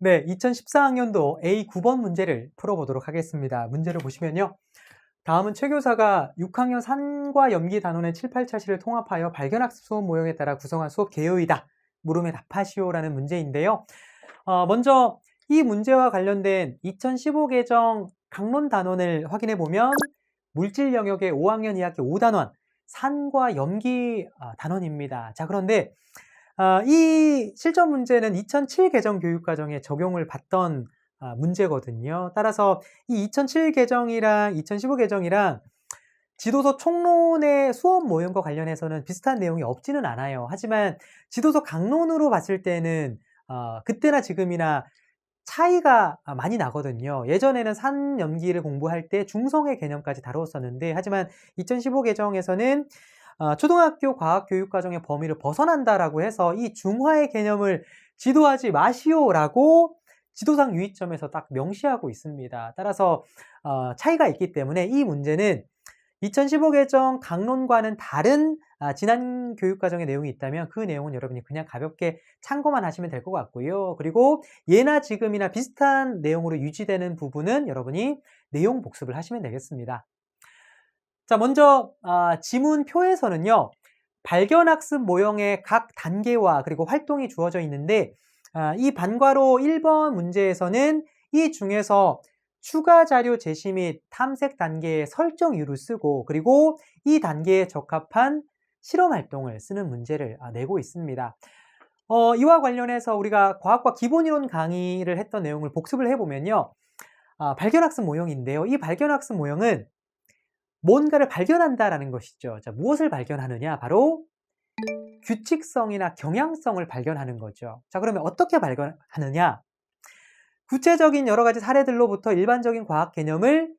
네, 2014학년도 A 9번 문제를 풀어보도록 하겠습니다. 문제를 보시면요. 다음은 최 교사가 6학년 산과 염기 단원의 7, 8차시를 통합하여 발견학습 수업 모형에 따라 구성한 수업 개요이다. 물음에 답하시오라는 문제인데요. 먼저 이 문제와 관련된 2015 개정 강론 단원을 확인해 보면 물질 영역의 5학년 2학기 5단원 산과 염기 단원입니다. 자, 그런데 이 실전 문제는 2007 개정 교육과정에 적용을 받던 문제거든요. 따라서 이 2007 개정이랑 2015 개정이랑 지도서 총론의 수업 모형과 관련해서는 비슷한 내용이 없지는 않아요. 하지만 지도서 강론으로 봤을 때는 그때나 지금이나 차이가 많이 나거든요. 예전에는 산염기를 공부할 때 중성의 개념까지 다루었었는데, 하지만 2015 개정에서는 초등학교 과학교육과정의 범위를 벗어난다라고 해서 이 중화의 개념을 지도하지 마시오라고 지도상 유의점에서 딱 명시하고 있습니다. 따라서 차이가 있기 때문에 이 문제는 2015 개정 강론과는 다른 지난 교육과정의 내용이 있다면 그 내용은 여러분이 그냥 가볍게 참고만 하시면 될 것 같고요. 그리고 예나 지금이나 비슷한 내용으로 유지되는 부분은 여러분이 내용 복습을 하시면 되겠습니다. 자, 먼저 지문표에서는요. 발견학습 모형의 각 단계와 그리고 활동이 주어져 있는데 이 반괄호 1번 문제에서는 이 중에서 추가 자료 제시 및 탐색 단계의 설정 이유를 쓰고 그리고 이 단계에 적합한 실험 활동을 쓰는 문제를 내고 있습니다. 이와 관련해서 우리가 과학과 기본이론 강의를 했던 내용을 복습을 해보면요. 발견학습 모형인데요. 이 발견학습 모형은 뭔가를 발견한다라는 것이죠. 자, 무엇을 발견하느냐? 바로 규칙성이나 경향성을 발견하는 거죠. 자, 그러면 어떻게 발견하느냐? 구체적인 여러 가지 사례들로부터 일반적인 과학 개념을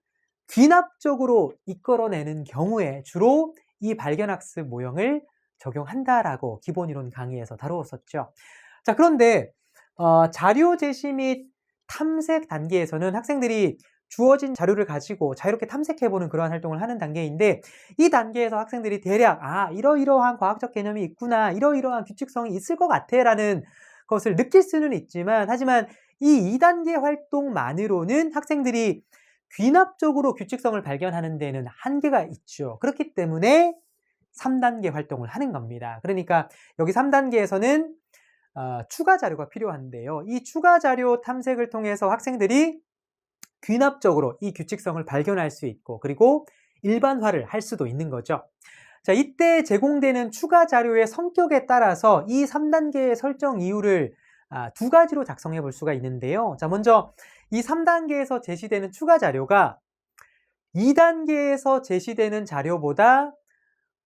귀납적으로 이끌어내는 경우에 주로 이 발견학습 모형을 적용한다라고 기본이론 강의에서 다루었었죠. 자, 그런데 자료 제시 및 탐색 단계에서는 학생들이 주어진 자료를 가지고 자유롭게 탐색해보는 그러한 활동을 하는 단계인데 이 단계에서 학생들이 대략 이러이러한 과학적 개념이 있구나, 이러이러한 규칙성이 있을 것 같아 라는 것을 느낄 수는 있지만 하지만 이 2단계 활동만으로는 학생들이 귀납적으로 규칙성을 발견하는 데는 한계가 있죠. 그렇기 때문에 3단계 활동을 하는 겁니다. 그러니까 여기 3단계에서는 추가 자료가 필요한데요. 이 추가 자료 탐색을 통해서 학생들이 귀납적으로 이 규칙성을 발견할 수 있고 그리고 일반화를 할 수도 있는 거죠. 자, 이때 제공되는 추가 자료의 성격에 따라서 이 3단계의 설정 이유를 두 가지로 작성해 볼 수가 있는데요. 자, 먼저 이 3단계에서 제시되는 추가 자료가 2단계에서 제시되는 자료보다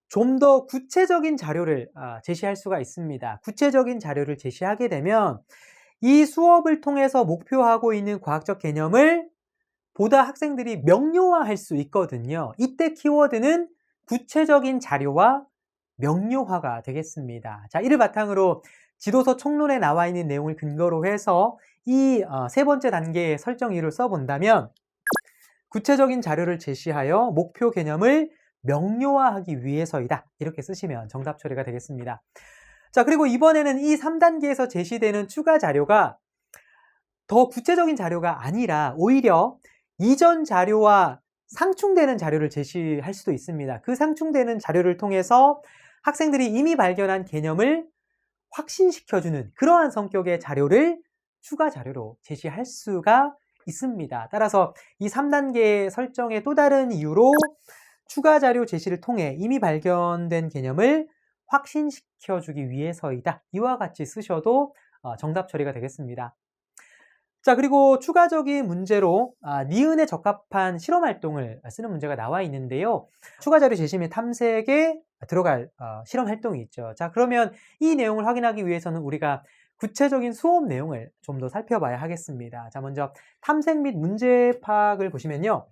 좀 더 구체적인 자료를 제시할 수가 있습니다. 구체적인 자료를 제시하게 되면 이 수업을 통해서 목표하고 있는 과학적 개념을 보다 학생들이 명료화할 수 있거든요. 이때 키워드는 구체적인 자료와 명료화가 되겠습니다. 자, 이를 바탕으로 지도서 총론에 나와 있는 내용을 근거로 해서 이 세 번째 단계의 설정 이유를 써본다면 구체적인 자료를 제시하여 목표 개념을 명료화하기 위해서이다. 이렇게 쓰시면 정답 처리가 되겠습니다. 자, 그리고 이번에는 이 3단계에서 제시되는 추가 자료가 더 구체적인 자료가 아니라 오히려 이전 자료와 상충되는 자료를 제시할 수도 있습니다. 그 상충되는 자료를 통해서 학생들이 이미 발견한 개념을 확신시켜주는 그러한 성격의 자료를 추가 자료로 제시할 수가 있습니다. 따라서 이 3단계 설정의 또 다른 이유로 추가 자료 제시를 통해 이미 발견된 개념을 확신시켜주기 위해서이다. 이와 같이 쓰셔도 정답 처리가 되겠습니다. 자, 그리고 추가적인 문제로 니은에 적합한 실험 활동을 쓰는 문제가 나와 있는데요. 추가 자료 제시 및 탐색에 들어갈 실험 활동이 있죠. 자, 그러면 이 내용을 확인하기 위해서는 우리가 구체적인 수업 내용을 좀 더 살펴봐야 하겠습니다. 자, 먼저 탐색 및 문제 파악을 보시면요.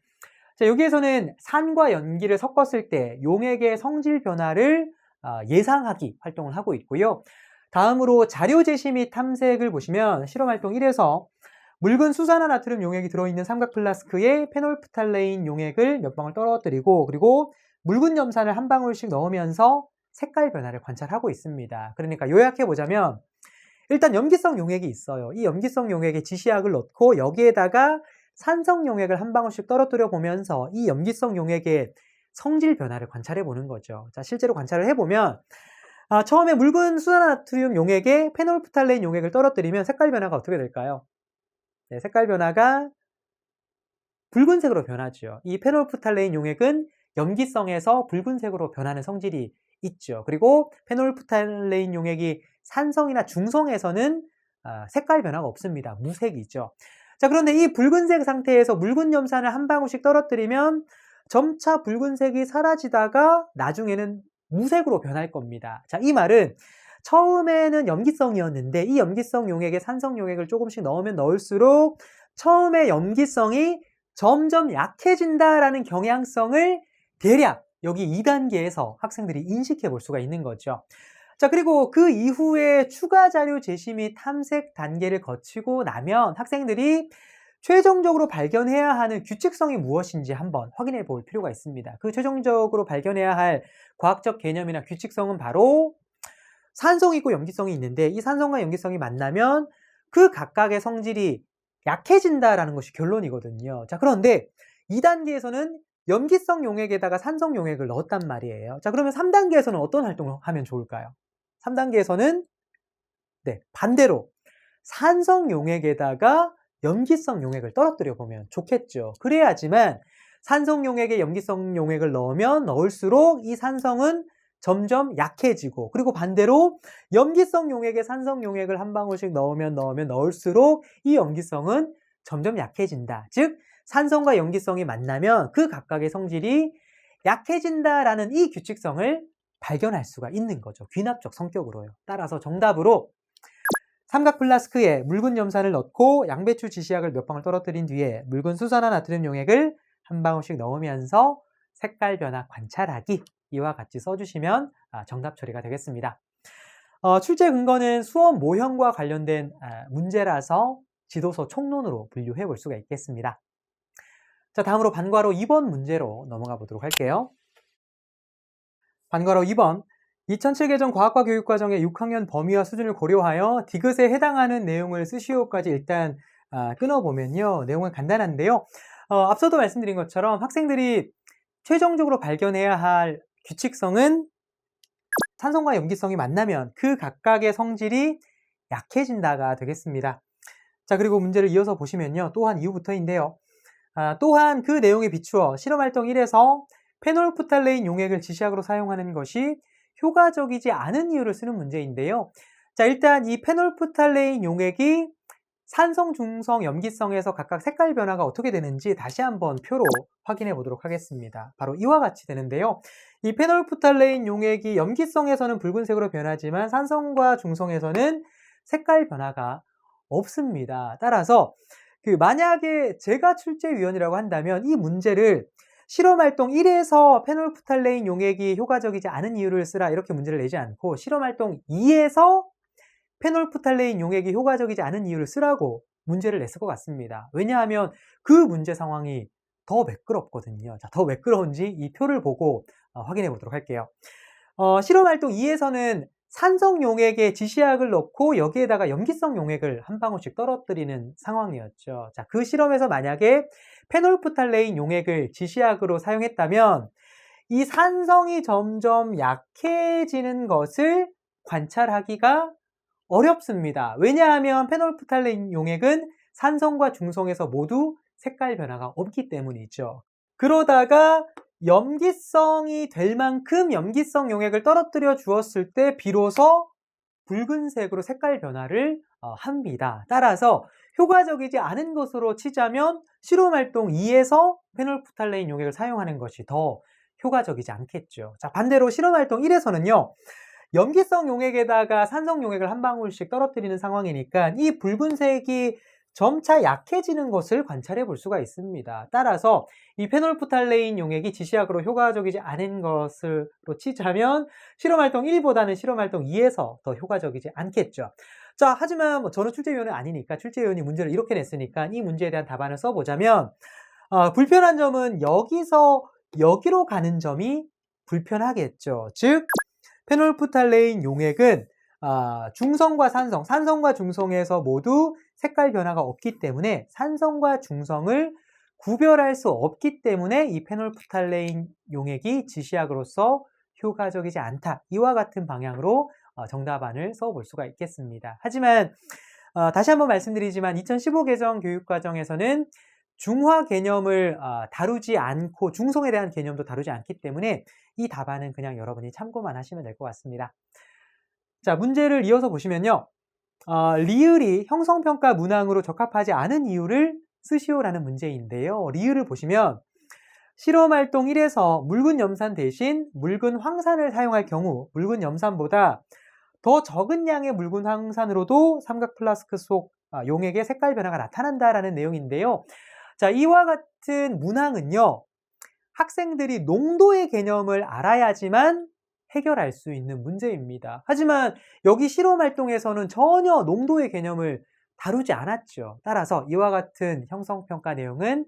자, 여기에서는 산과 연기를 섞었을 때 용액의 성질 변화를 예상하기 활동을 하고 있고요. 다음으로 자료 제시 및 탐색을 보시면 실험 활동 1에서 묽은 수산화나트륨 용액이 들어있는 삼각 플라스크에 페놀프탈레인 용액을 몇 방울 떨어뜨리고 그리고 묽은 염산을 한 방울씩 넣으면서 색깔 변화를 관찰하고 있습니다. 그러니까 요약해 보자면 일단 염기성 용액이 있어요. 이 염기성 용액에 지시약을 넣고 여기에다가 산성 용액을 한 방울씩 떨어뜨려 보면서 이 염기성 용액의 성질 변화를 관찰해 보는 거죠. 자, 실제로 관찰을 해보면 처음에 묽은 수산화나트륨 용액에 페놀프탈레인 용액을 떨어뜨리면 색깔 변화가 어떻게 될까요? 네, 색깔 변화가 붉은색으로 변하죠. 이 페놀프탈레인 용액은 염기성에서 붉은색으로 변하는 성질이 있죠. 그리고 페놀프탈레인 용액이 산성이나 중성에서는 색깔 변화가 없습니다. 무색이죠. 자, 그런데 이 붉은색 상태에서 묽은 염산을 한 방울씩 떨어뜨리면 점차 붉은색이 사라지다가 나중에는 무색으로 변할 겁니다. 자, 이 말은 처음에는 염기성이었는데 이 염기성 용액에 산성 용액을 조금씩 넣으면 넣을수록 처음에 염기성이 점점 약해진다라는 경향성을 대략 여기 2단계에서 학생들이 인식해 볼 수가 있는 거죠. 자, 그리고 그 이후에 추가 자료 제시 및 탐색 단계를 거치고 나면 학생들이 최종적으로 발견해야 하는 규칙성이 무엇인지 한번 확인해 볼 필요가 있습니다. 그 최종적으로 발견해야 할 과학적 개념이나 규칙성은 바로 산성이 있고 염기성이 있는데 이 산성과 염기성이 만나면 그 각각의 성질이 약해진다라는 것이 결론이거든요. 자, 그런데 2단계에서는 염기성 용액에다가 산성 용액을 넣었단 말이에요. 자, 그러면 3단계에서는 어떤 활동을 하면 좋을까요? 3단계에서는 반대로 산성 용액에다가 염기성 용액을 떨어뜨려 보면 좋겠죠. 그래야지만 산성 용액에 염기성 용액을 넣으면 넣을수록 이 산성은 점점 약해지고, 그리고 반대로 염기성 용액에 산성 용액을 한 방울씩 넣으면 넣을수록 이 염기성은 점점 약해진다. 즉 산성과 염기성이 만나면 그 각각의 성질이 약해진다라는 이 규칙성을 발견할 수가 있는 거죠. 귀납적 성격으로요. 따라서 정답으로 삼각 플라스크에 묽은 염산을 넣고 양배추 지시약을 몇 방울 떨어뜨린 뒤에 묽은 수산화나트륨 용액을 한 방울씩 넣으면서 색깔 변화 관찰하기, 이와 같이 써주시면 정답 처리가 되겠습니다. 출제 근거는 수업 모형과 관련된 문제라서 지도서 총론으로 분류해 볼 수가 있겠습니다. 자, 다음으로 반과로 2번 문제로 넘어가 보도록 할게요. 반과로 2번, 2007 개정 과학과 교육과정의 6학년 범위와 수준을 고려하여 디귿에 해당하는 내용을 쓰시오까지 일단 끊어보면요. 내용은 간단한데요. 앞서도 말씀드린 것처럼 학생들이 최종적으로 발견해야 할 규칙성은 산성과 염기성이 만나면 그 각각의 성질이 약해진다가 되겠습니다. 자, 그리고 문제를 이어서 보시면요. 또한 이후부터인데요. 또한 그 내용에 비추어 실험활동 1에서 페놀프탈레인 용액을 지시약으로 사용하는 것이 효과적이지 않은 이유를 쓰는 문제인데요. 자, 일단 이 페놀프탈레인 용액이 산성, 중성, 염기성에서 각각 색깔 변화가 어떻게 되는지 다시 한번 표로 확인해 보도록 하겠습니다. 바로 이와 같이 되는데요. 이 페놀프탈레인 용액이 염기성에서는 붉은색으로 변하지만 산성과 중성에서는 색깔 변화가 없습니다. 따라서 만약에 제가 출제위원이라고 한다면 이 문제를 실험활동 1에서 페놀프탈레인 용액이 효과적이지 않은 이유를 쓰라 이렇게 문제를 내지 않고 실험활동 2에서 페놀프탈레인 용액이 효과적이지 않은 이유를 쓰라고 문제를 냈을 것 같습니다. 왜냐하면 그 문제 상황이 더 매끄럽거든요. 자, 더 매끄러운지 이 표를 보고 확인해 보도록 할게요. 실험활동 2에서는 산성 용액에 지시약을 넣고 여기에다가 염기성 용액을 한 방울씩 떨어뜨리는 상황이었죠. 자, 그 실험에서 만약에 페놀프탈레인 용액을 지시약으로 사용했다면 이 산성이 점점 약해지는 것을 관찰하기가 어렵습니다. 왜냐하면 페놀프탈레인 용액은 산성과 중성에서 모두 색깔 변화가 없기 때문이죠. 그러다가 염기성이 될 만큼 염기성 용액을 떨어뜨려 주었을 때 비로소 붉은색으로 색깔 변화를 합니다. 따라서 효과적이지 않은 것으로 치자면 실험활동 2에서 페놀프탈레인 용액을 사용하는 것이 더 효과적이지 않겠죠. 자, 반대로 실험활동 1에서는요. 염기성 용액에다가 산성 용액을 한 방울씩 떨어뜨리는 상황이니까 이 붉은색이 점차 약해지는 것을 관찰해 볼 수가 있습니다. 따라서 이 페놀프탈레인 용액이 지시약으로 효과적이지 않은 것으로 치자면 실험활동 1보다는 실험활동 2에서 더 효과적이지 않겠죠. 자, 하지만 저는 출제위원은 아니니까 출제위원이 문제를 이렇게 냈으니까 이 문제에 대한 답안을 써보자면 불편한 점은 여기서 여기로 가는 점이 불편하겠죠. 즉 페놀프탈레인 용액은 중성과 산성, 산성과 중성에서 모두 색깔 변화가 없기 때문에 산성과 중성을 구별할 수 없기 때문에 이 페놀프탈레인 용액이 지시약으로서 효과적이지 않다. 이와 같은 방향으로 정답안을 써볼 수가 있겠습니다. 하지만 다시 한번 말씀드리지만 2015 개정 교육과정에서는 중화 개념을 다루지 않고 중성에 대한 개념도 다루지 않기 때문에 이 답안은 그냥 여러분이 참고만 하시면 될 것 같습니다. 자, 문제를 이어서 보시면요. 리을이 형성평가 문항으로 적합하지 않은 이유를 쓰시오라는 문제인데요. 리을을 보시면 실험활동 1에서 묽은 염산 대신 묽은 황산을 사용할 경우 묽은 염산보다 더 적은 양의 묽은 황산으로도 삼각 플라스크 속 용액의 색깔 변화가 나타난다라는 내용인데요. 자, 이와 같은 문항은요. 학생들이 농도의 개념을 알아야지만 해결할 수 있는 문제입니다. 하지만 여기 실험활동에서는 전혀 농도의 개념을 다루지 않았죠. 따라서 이와 같은 형성평가 내용은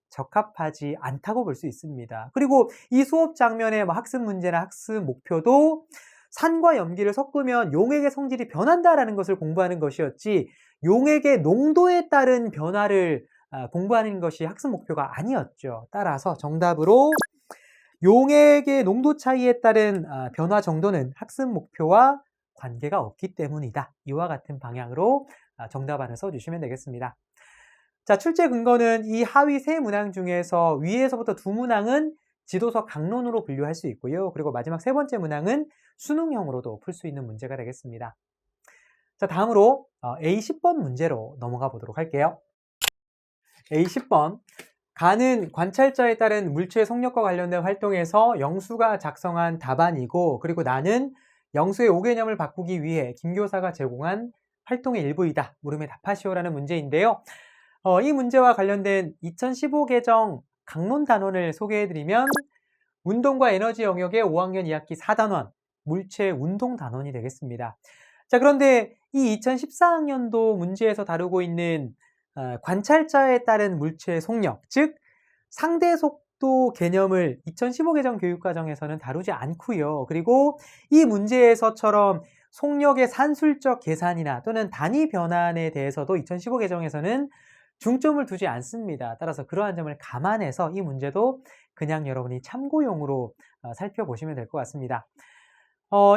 적합하지 않다고 볼 수 있습니다. 그리고 이 수업 장면의 학습 문제나 학습 목표도 산과 염기를 섞으면 용액의 성질이 변한다라는 것을 공부하는 것이었지 용액의 농도에 따른 변화를 공부하는 것이 학습 목표가 아니었죠. 따라서 정답으로 용액의 농도 차이에 따른 변화 정도는 학습 목표와 관계가 없기 때문이다. 이와 같은 방향으로 정답안을 써주시면 되겠습니다. 자, 출제 근거는 이 하위 세 문항 중에서 위에서부터 두 문항은 지도서 강론으로 분류할 수 있고요. 그리고 마지막 세 번째 문항은 수능형으로도 풀 수 있는 문제가 되겠습니다. 자, 다음으로 A10번 문제로 넘어가 보도록 할게요. A10번. 가는 관찰자에 따른 물체의 속력과 관련된 활동에서 영수가 작성한 답안이고 그리고 나는 영수의 5개념을 바꾸기 위해 김교사가 제공한 활동의 일부이다. 물음에 답하시오라는 문제인데요. 이 문제와 관련된 2015 개정 강론 단원을 소개해드리면 운동과 에너지 영역의 5학년 2학기 4단원 물체 운동 단원이 되겠습니다. 자, 그런데 이 2014학년도 문제에서 다루고 있는 관찰자에 따른 물체의 속력, 즉 상대 속도 개념을 2015 개정 교육과정에서는 다루지 않고요. 그리고 이 문제에서처럼 속력의 산술적 계산이나 또는 단위 변환에 대해서도 2015 개정에서는 중점을 두지 않습니다. 따라서 그러한 점을 감안해서 이 문제도 그냥 여러분이 참고용으로 살펴보시면 될 것 같습니다.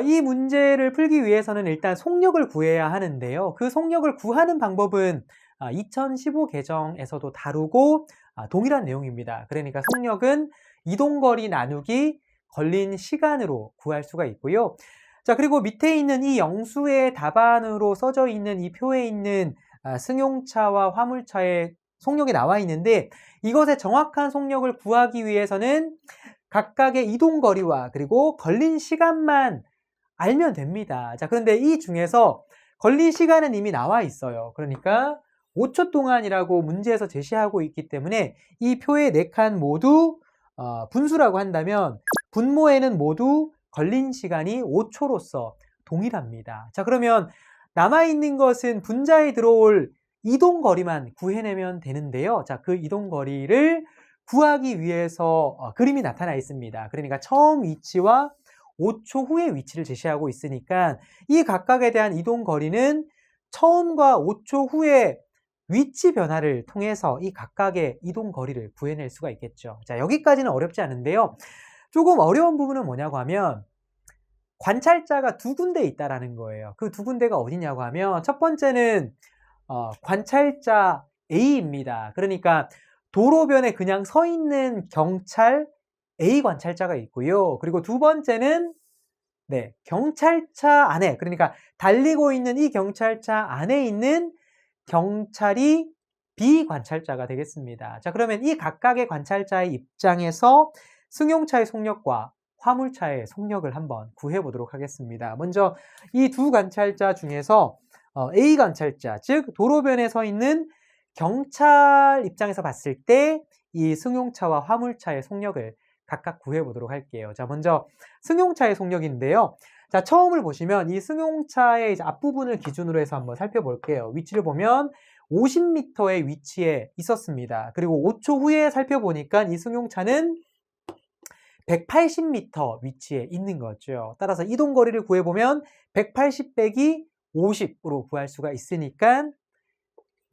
이 문제를 풀기 위해서는 일단 속력을 구해야 하는데요. 그 속력을 구하는 방법은 2015 개정에서도 다루고 동일한 내용입니다. 그러니까 속력은 이동거리 나누기 걸린 시간으로 구할 수가 있고요. 자, 그리고 밑에 있는 이 영수의 답안으로 써져 있는 이 표에 있는 승용차와 화물차의 속력이 나와 있는데 이것의 정확한 속력을 구하기 위해서는 각각의 이동거리와 그리고 걸린 시간만 알면 됩니다. 자, 그런데 이 중에서 걸린 시간은 이미 나와 있어요. 그러니까 5초 동안이라고 문제에서 제시하고 있기 때문에 이 표의 4칸 모두 분수라고 한다면 분모에는 모두 걸린 시간이 5초로서 동일합니다. 자, 그러면 남아있는 것은 분자에 들어올 이동거리만 구해내면 되는데요. 자, 그 이동거리를 구하기 위해서 그림이 나타나 있습니다. 그러니까 처음 위치와 5초 후의 위치를 제시하고 있으니까 이 각각에 대한 이동거리는 처음과 5초 후의 위치 변화를 통해서 이 각각의 이동거리를 구해낼 수가 있겠죠. 자, 여기까지는 어렵지 않은데요. 조금 어려운 부분은 뭐냐고 하면 관찰자가 두 군데 있다라는 거예요. 그 두 군데가 어디냐고 하면 첫 번째는 관찰자 A입니다. 그러니까 도로변에 그냥 서 있는 경찰 A 관찰자가 있고요. 그리고 두 번째는 경찰차 안에, 그러니까 달리고 있는 이 경찰차 안에 있는 경찰이 B 관찰자가 되겠습니다. 자, 그러면 이 각각의 관찰자의 입장에서 승용차의 속력과 화물차의 속력을 한번 구해보도록 하겠습니다. 먼저 이 두 관찰자 중에서 A 관찰자, 즉 도로변에 서 있는 경찰 입장에서 봤을 때 이 승용차와 화물차의 속력을 각각 구해보도록 할게요. 자, 먼저 승용차의 속력인데요. 자, 처음을 보시면 이 승용차의 이제 앞부분을 기준으로 해서 한번 살펴볼게요. 위치를 보면 50m의 위치에 있었습니다. 그리고 5초 후에 살펴보니까 이 승용차는 180m 위치에 있는 거죠. 따라서 이동거리를 구해보면 180 빼기 50으로 구할 수가 있으니까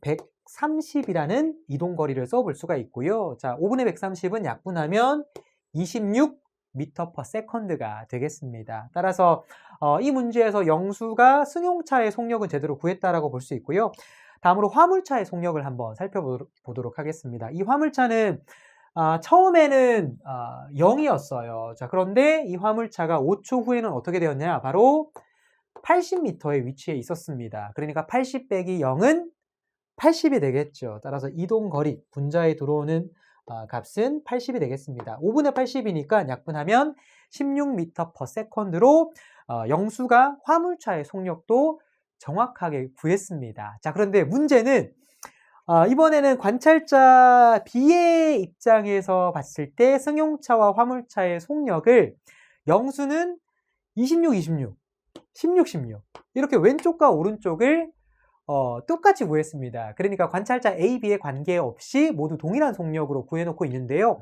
130이라는 이동거리를 써볼 수가 있고요. 자, 5분의 130은 약분하면 26m/s가 되겠습니다. 따라서 이 문제에서 영수가 승용차의 속력은 제대로 구했다라고 볼 수 있고요. 다음으로 화물차의 속력을 한번 살펴보도록 하겠습니다. 이 화물차는 처음에는 0이었어요. 자, 그런데 이 화물차가 5초 후에는 어떻게 되었냐? 바로 80m의 위치에 있었습니다. 그러니까 80 빼기 0은 80이 되겠죠. 따라서 이동거리, 분자에 들어오는 값은 80이 되겠습니다. 5분의 80이니까 약분하면 16m/s로 영수가 화물차의 속력도 정확하게 구했습니다. 자, 그런데 문제는 이번에는 관찰자 B의 입장에서 봤을 때 승용차와 화물차의 속력을 영수는 26, 16, 16, 16 이렇게 왼쪽과 오른쪽을 똑같이 구했습니다. 그러니까 관찰자 A, B의 관계없이 모두 동일한 속력으로 구해놓고 있는데요.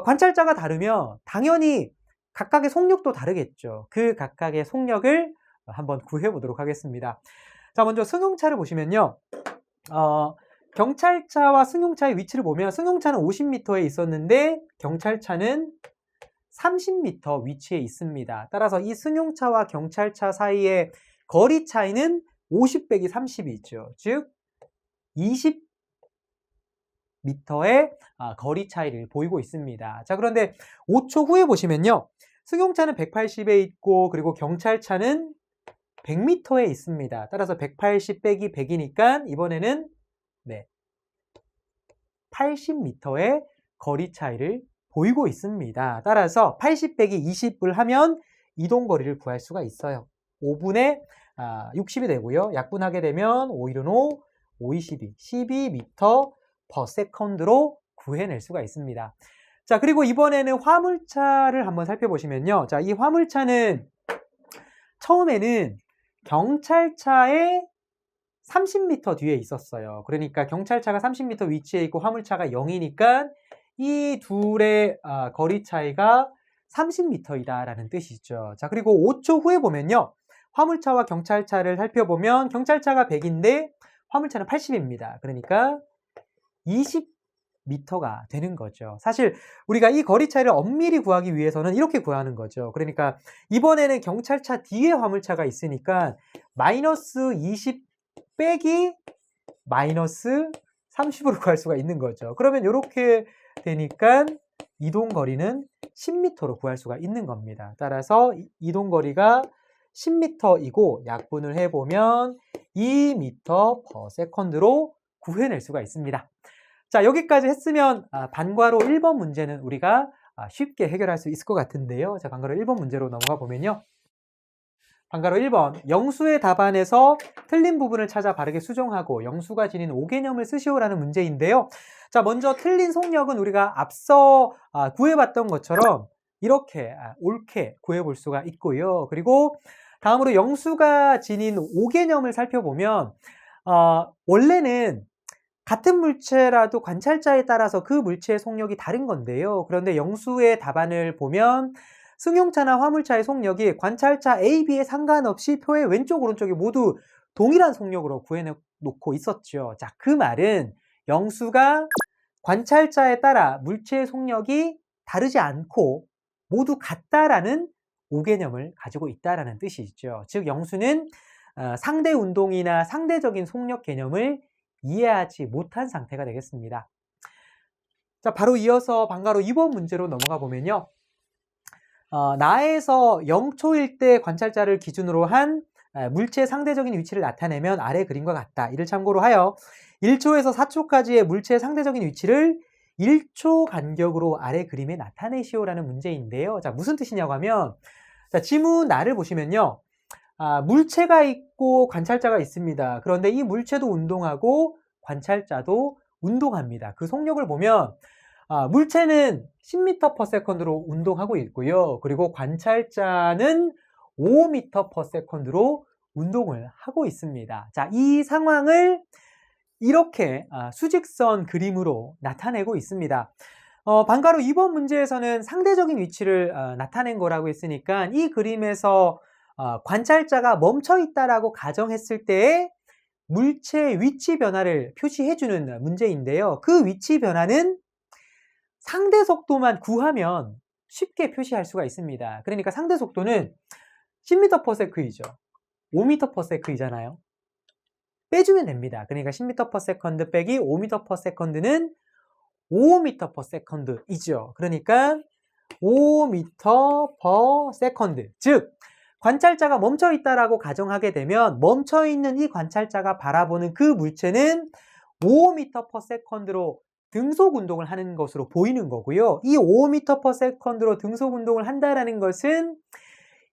관찰자가 다르면 당연히 각각의 속력도 다르겠죠. 그 각각의 속력을 한번 구해보도록 하겠습니다. 자, 먼저 승용차를 보시면요. 경찰차와 승용차의 위치를 보면 승용차는 50m에 있었는데 경찰차는 30m 위치에 있습니다. 따라서 이 승용차와 경찰차 사이의 거리 차이는 50 빼기 30이 있죠. 즉 20m의 거리 차이를 보이고 있습니다. 자, 그런데 5초 후에 보시면요. 승용차는 180에 있고 그리고 경찰차는 100m에 있습니다. 따라서 180 빼기 100이니까 이번에는 80m의 거리 차이를 보이고 있습니다. 따라서 80 빼기 20을 하면 이동거리를 구할 수가 있어요. 5분의 60이 되고요. 약분하게 되면 5, 1은 5, 5, 22, 12m/s로 구해낼 수가 있습니다. 자, 그리고 이번에는 화물차를 한번 살펴보시면요. 자, 이 화물차는 처음에는 경찰차의 30m 뒤에 있었어요. 그러니까 경찰차가 30m 위치에 있고 화물차가 0이니까 이 둘의 거리 차이가 30m이다라는 뜻이죠. 자, 그리고 5초 후에 보면요. 화물차와 경찰차를 살펴보면 경찰차가 100인데 화물차는 80입니다. 그러니까 20m가 되는 거죠. 사실 우리가 이 거리 차이를 엄밀히 구하기 위해서는 이렇게 구하는 거죠. 그러니까 이번에는 경찰차 뒤에 화물차가 있으니까 마이너스 20 빼기 마이너스 30으로 구할 수가 있는 거죠. 그러면 이렇게 되니까 이동거리는 10m로 구할 수가 있는 겁니다. 따라서 이동거리가 10m이고 약분을 해보면 2m/s로 구해낼 수가 있습니다. 자, 여기까지 했으면 반괄호 1번 문제는 우리가 쉽게 해결할 수 있을 것 같은데요. 자, 반괄호 1번 문제로 넘어가 보면요. 반괄호 1번, 영수의 답안에서 틀린 부분을 찾아 바르게 수정하고 영수가 지닌 5개념을 쓰시오라는 문제인데요. 자, 먼저 틀린 속력은 우리가 앞서 구해봤던 것처럼 이렇게 옳게 구해볼 수가 있고요. 그리고 다음으로 영수가 지닌 5개념을 살펴보면 원래는 같은 물체라도 관찰자에 따라서 그 물체의 속력이 다른 건데요. 그런데 영수의 답안을 보면 승용차나 화물차의 속력이 관찰자 A, B에 상관없이 표의 왼쪽, 오른쪽이 모두 동일한 속력으로 구해놓고 있었죠. 자, 그 말은 영수가 관찰자에 따라 물체의 속력이 다르지 않고 모두 같다라는 5개념을 가지고 있다라는 뜻이죠. 즉, 영수는 상대 운동이나 상대적인 속력 개념을 이해하지 못한 상태가 되겠습니다. 자, 바로 이어서 반괄호 2번 문제로 넘어가 보면요. 나에서 0초일 때 관찰자를 기준으로 한 물체의 상대적인 위치를 나타내면 아래 그림과 같다. 이를 참고로 하여 1초에서 4초까지의 물체의 상대적인 위치를 1초 간격으로 아래 그림에 나타내시오라는 문제인데요. 자, 무슨 뜻이냐고 하면, 자, 지문 나를 보시면요. 물체가 있고 관찰자가 있습니다. 그런데 이 물체도 운동하고 관찰자도 운동합니다. 그 속력을 보면 물체는 10m/s로 운동하고 있고요. 그리고 관찰자는 5m/s로 운동을 하고 있습니다. 자, 이 상황을 이렇게 수직선 그림으로 나타내고 있습니다. 반가로 2번 문제에서는 상대적인 위치를 나타낸 거라고 했으니까 이 그림에서 관찰자가 멈춰 있다라고 가정했을 때의 물체의 위치 변화를 표시해주는 문제인데요. 그 위치 변화는 상대 속도만 구하면 쉽게 표시할 수가 있습니다. 그러니까 상대 속도는 10m/s이죠. 5m/s이잖아요. 빼주면 됩니다. 그러니까 10m/s 빼기 5m/s는 5m/s이죠. 그러니까 5m/s. 즉, 관찰자가 멈춰 있다라고 가정하게 되면 멈춰 있는 이 관찰자가 바라보는 그 물체는 5m/s로 등속 운동을 하는 것으로 보이는 거고요. 이 5m/s로 등속 운동을 한다라는 것은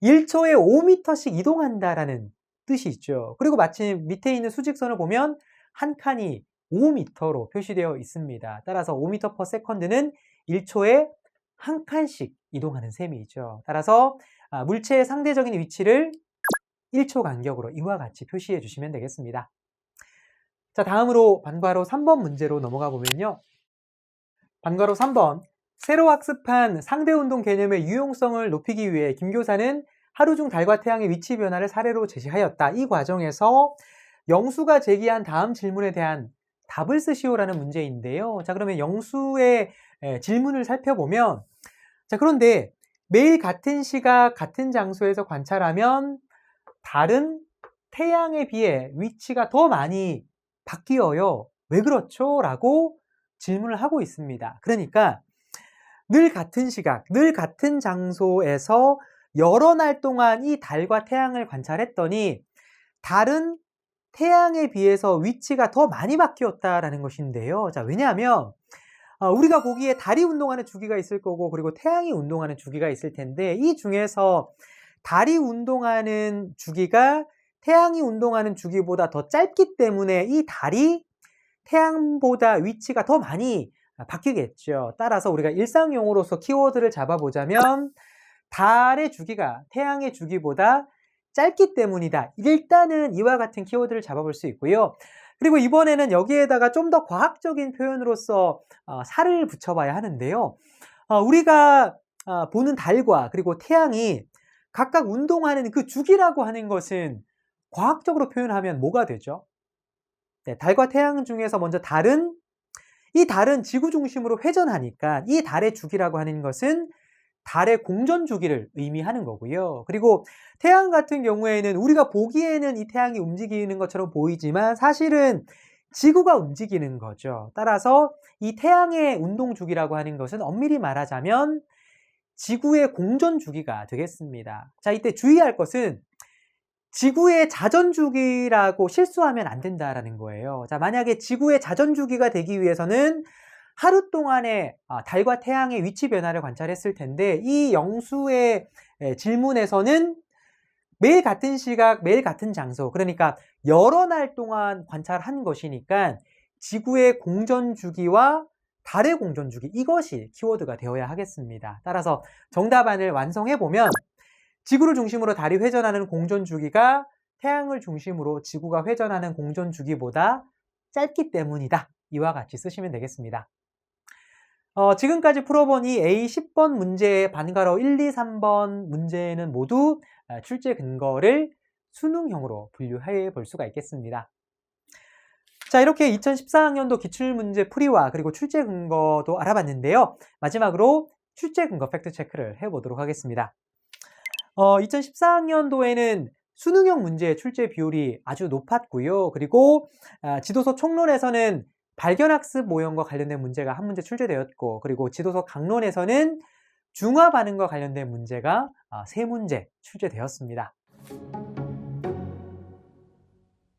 1초에 5m씩 이동한다라는 뜻이 있죠. 그리고 마침 밑에 있는 수직선을 보면 한 칸이 5m로 표시되어 있습니다. 따라서 5m/s는 1초에 한 칸씩 이동하는 셈이죠. 따라서 물체의 상대적인 위치를 1초 간격으로 이와 같이 표시해 주시면 되겠습니다. 자, 다음으로 반괄호 3번 문제로 넘어가 보면요. 반괄호 3번. 새로 학습한 상대운동 개념의 유용성을 높이기 위해 김 교사는 하루 중 달과 태양의 위치 변화를 사례로 제시하였다. 이 과정에서 영수가 제기한 다음 질문에 대한 답을 쓰시오라는 문제인데요. 자, 그러면 영수의 질문을 살펴보면, 자, 그런데 매일 같은 시각, 같은 장소에서 관찰하면 달은 태양에 비해 위치가 더 많이 바뀌어요. 왜 그렇죠? 라고 질문을 하고 있습니다. 그러니까 늘 같은 시각, 늘 같은 장소에서 여러 날 동안 이 달과 태양을 관찰했더니 달은 태양에 비해서 위치가 더 많이 바뀌었다라는 것인데요. 자, 왜냐하면 우리가 보기에 달이 운동하는 주기가 있을 거고 그리고 태양이 운동하는 주기가 있을 텐데 이 중에서 달이 운동하는 주기가 태양이 운동하는 주기보다 더 짧기 때문에 이 달이 태양보다 위치가 더 많이 바뀌겠죠. 따라서 우리가 일상용어로서 키워드를 잡아보자면 달의 주기가 태양의 주기보다 짧기 때문이다. 일단은 이와 같은 키워드를 잡아볼 수 있고요. 그리고 이번에는 여기에다가 좀 더 과학적인 표현으로서 살을 붙여봐야 하는데요. 우리가 보는 달과 그리고 태양이 각각 운동하는 그 주기라고 하는 것은 과학적으로 표현하면 뭐가 되죠? 네, 달과 태양 중에서 먼저 이 달은 지구 중심으로 회전하니까 이 달의 주기라고 하는 것은 달의 공전 주기를 의미하는 거고요. 그리고 태양 같은 경우에는 우리가 보기에는 이 태양이 움직이는 것처럼 보이지만 사실은 지구가 움직이는 거죠. 따라서 이 태양의 운동 주기라고 하는 것은 엄밀히 말하자면 지구의 공전 주기가 되겠습니다. 자, 이때 주의할 것은 지구의 자전 주기라고 실수하면 안 된다라는 거예요. 자, 만약에 지구의 자전 주기가 되기 위해서는 하루 동안에 달과 태양의 위치 변화를 관찰했을 텐데 이 영수의 질문에서는 매일 같은 시각, 매일 같은 장소, 그러니까 여러 날 동안 관찰한 것이니까 지구의 공전 주기와 달의 공전 주기, 이것이 키워드가 되어야 하겠습니다. 따라서 정답안을 완성해 보면 지구를 중심으로 달이 회전하는 공전 주기가 태양을 중심으로 지구가 회전하는 공전 주기보다 짧기 때문이다. 이와 같이 쓰시면 되겠습니다. 지금까지 풀어본 이 A 10번 문제의 반괄호 1, 2, 3번 문제는 모두 출제 근거를 수능형으로 분류해 볼 수가 있겠습니다. 자, 이렇게 2014학년도 기출문제 풀이와 그리고 출제 근거도 알아봤는데요. 마지막으로 출제 근거 팩트 체크를 해보도록 하겠습니다. 2014학년도에는 수능형 문제의 출제 비율이 아주 높았고요. 그리고 지도서 총론에서는 발견학습 모형과 관련된 문제가 한 문제 출제되었고, 그리고 지도서 강론에서는 중화 반응과 관련된 문제가 3문제 출제되었습니다.